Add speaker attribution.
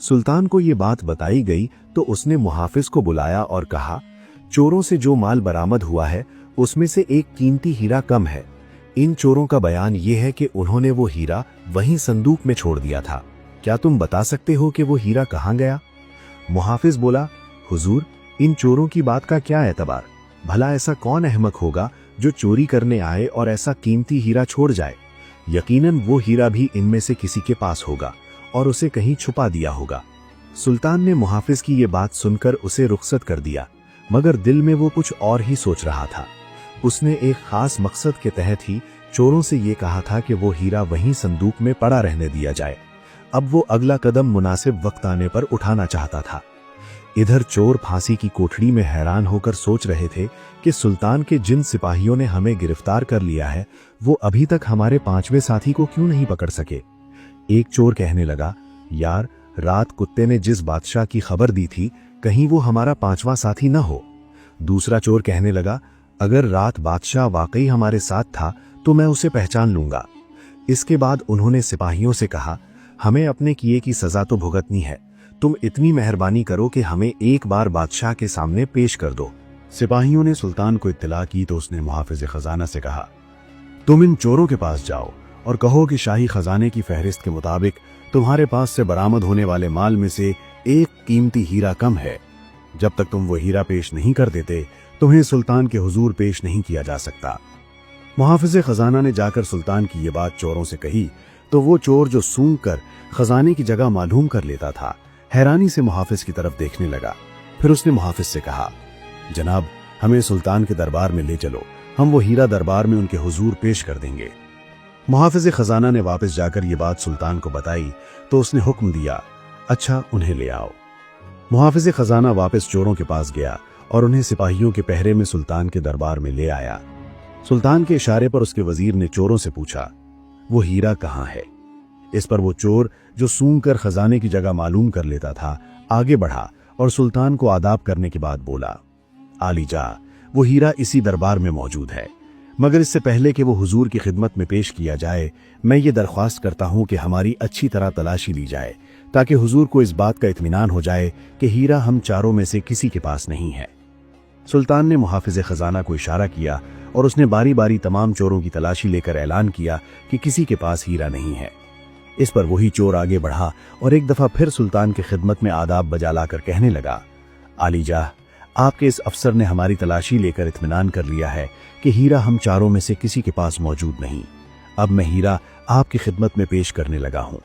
Speaker 1: सुल्तान को ये बात बताई गई तो उसने मुहाफिज को बुलाया और कहा, चोरों से जो माल बरामद हुआ है उसमें से एक कीमती हीरा कम है। इन चोरों का बयान ये है कि उन्होंने वो हीरा वहीं संदूक में छोड़ दिया था। क्या तुम बता सकते हो कि वो हीरा कहाँ गया? मुहाफिज बोला, हुजूर, इन चोरों की बात का क्या एतबार? भला ऐसा कौन अहमक होगा जो चोरी करने आए और ऐसा कीमती हीरा छोड़ जाए? यकीनन वो हीरा भी इनमें से किसी के पास होगा और उसे कहीं छुपा दिया होगा। सुल्तान ने मुहाफिज की ये बात सुनकर उसे रुखसत कर दिया, मगर दिल में वो कुछ और ही सोच रहा था। उसने एक खास मकसद के तहत ही चोरों से ये कहा था कि वो हीरा वहीं संदूक में पड़ा रहने दिया जाए। अब वो अगला कदम मुनासिब वक्त आने पर उठाना चाहता था। इधर चोर फांसी की कोठरी में हैरान होकर सोच रहे थे कि सुल्तान के जिन सिपाहियों ने हमें गिरफ्तार कर लिया है वो अभी तक हमारे 5वें साथी को क्यों नहीं पकड़ सके। एक चोर कहने लगा, यार, रात कुत्ते ने जिस बादशाह की खबर दी थी कहीं वो हमारा 5वां साथी न हो। दूसरा चोर कहने लगा, अगर रात बादशाह वाकई हमारे साथ था तो मैं उसे पहचान लूंगा। इसके बाद उन्होंने सिपाहियों से कहा, हमें अपने किए की सजा तो भुगतनी है, तुम इतनी मेहरबानी करो कि हमें एक बार बादशाह के सामने पेश कर दो। सिपाहियों ने सुल्तान को इत्तला की तो उसने मुहाफिज खजाना से कहा, तुम इन चोरों के पास जाओ और कहो कि शाही खजाने की फहरिस्त के मुताबिक तुम्हारे पास से बरामद होने वाले माल में से एक कीमती हीरा कम है। जब तक तुम वो हीरा पेश नहीं कर देते तुम्हें सुल्तान के हुजूर पेश नहीं किया जा सकता। मुहाफिज खजाना ने जाकर सुल्तान की ये बात चोरों से कही तो वो चोर जो सूंघ कर खजाने की जगह मालूम कर लेता था हैरानी से मुहाफिज की तरफ देखने लगा। फिर उसने मुहाफिज से कहा, जनाब, हमें सुल्तान के दरबार में ले चलो, हम वो हीरा दरबार में उनके हुजूर पेश कर देंगे। मुहाफिज खजाना ने वापस जाकर ये बात सुल्तान को बताई तो उसने हुक्म दिया, अच्छा, उन्हें ले आओ। मुहाफिज खजाना वापस चोरों के पास गया और उन्हें सिपाहियों के पहरे में सुल्तान के दरबार में ले आया। सुल्तान के इशारे पर उसके वजीर ने चोरों से पूछा, वो हीरा कहाँ है? इस पर वो चोर जो सूंघ कर खजाने की जगह मालूम कर लेता था आगे बढ़ा और सुल्तान को आदाब करने के बाद बोला, आलीजा, वो हीरा इसी दरबार में मौजूद है, मगर इससे पहले कि वो हुजूर की खिदमत में पेश किया जाए मैं ये दरख्वास्त करता हूँ कि हमारी अच्छी तरह तलाशी ली जाए ताकि हुजूर को इस बात का इत्मीनान हो जाए कि हीरा हम चारों में से किसी के पास नहीं है। सुल्तान ने मुहाफिज खजाना को इशारा किया और उसने बारी बारी तमाम चोरों की तलाशी लेकर ऐलान किया कि किसी के पास हीरा नहीं है। इस पर वही चोर आगे बढ़ा और एक दफा फिर सुल्तान की खिदमत में आदाब बजा लाकर कहने लगा, आलीजा, आपके इस अफसर ने हमारी तलाशी लेकर इत्मीनान कर लिया है कि हीरा हम चारों में से किसी के पास मौजूद नहीं। अब मैं हीरा आपकी खिदमत में पेश करने लगा हूँ।